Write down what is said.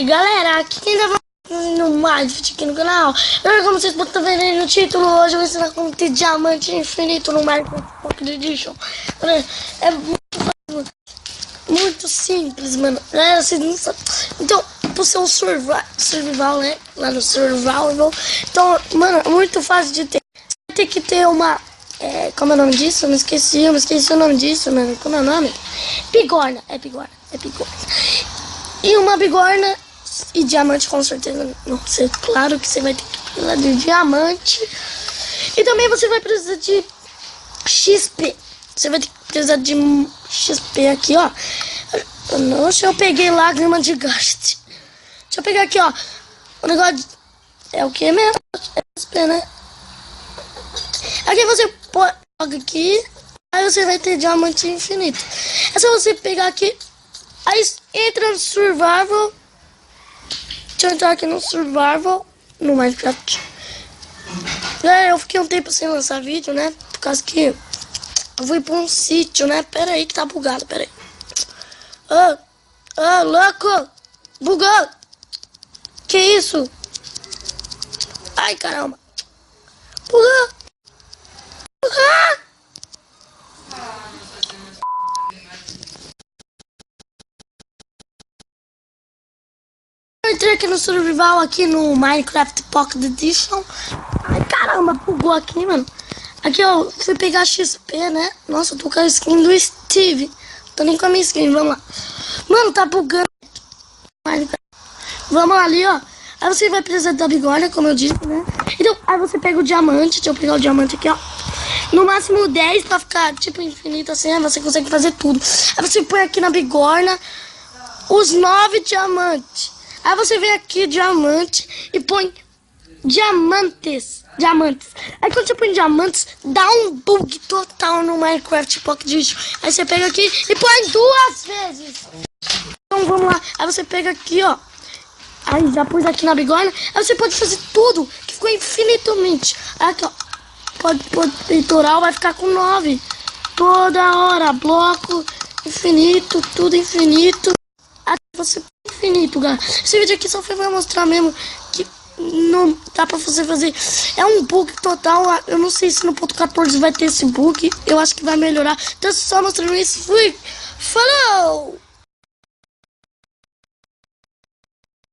E galera, aqui quem tá fazendo mais vídeo aqui no canal. Como vocês podem estar vendo no título, hoje eu vou ensinar como ter diamante infinito no Minecraft Pocket Edition. É muito simples, mano. Galera, vocês não sabem. Então, pro seu survival, né? Lá no survival. Então, mano, é muito fácil de ter. Você vai ter que ter uma... como é o nome disso? Eu me esqueci o nome disso, mano. Como é o nome? Bigorna. É bigorna. E uma bigorna e diamante, com certeza. Nossa, é claro que você vai ter que precisar de diamante. E também você vai precisar de XP. Você vai ter que precisar de XP aqui, ó. Nossa, eu peguei lágrima de gaste. Deixa eu pegar aqui, ó. O negócio é o que mesmo? É XP, né? Aqui você joga aqui. Aí você vai ter diamante infinito. É só você pegar aqui. Aí entra no survival. Deixa eu entrar aqui no survival. No Minecraft. Eu fiquei um tempo sem lançar vídeo, né? Por causa que eu fui pra um sítio, né? Pera aí que tá bugado, pera aí. Louco! Bugou! Que isso? Ai, caramba! Bugou! Eu entrei aqui no survival, aqui no Minecraft Pocket Edition. Ai, caramba, bugou aqui, mano. Aqui, ó, fui pegar XP, né? Nossa, eu tô com a skin do Steve. Tô nem com a minha skin, vamos lá. Mano, tá bugando. Vamos ali, ó. Aí você vai precisar da bigorna, como eu disse, né? Então, aí você pega o diamante. Deixa eu pegar o diamante aqui, ó. No máximo 10 pra ficar, tipo, infinito assim. Aí você consegue fazer tudo. Aí você põe aqui na bigorna os 9 diamantes. Aí você vem aqui, diamante, e põe diamantes. Aí quando você põe diamantes, dá um bug total no Minecraft Pocket Edition. Aí você pega aqui e põe 2 vezes. Então vamos lá. Aí você pega aqui, ó. Aí já pôs aqui na bigorna. Aí você pode fazer tudo, que ficou infinitamente. Aí aqui, ó. Pode peitoral, vai ficar com 9. Toda hora, bloco, infinito, tudo infinito. Aqui você infinito, galera. Esse vídeo aqui só foi pra mostrar mesmo que não dá pra você fazer. É um bug total. Eu não sei se no ponto 14 vai ter esse bug. Eu acho que vai melhorar. Então só mostrando isso. Fui. Falou!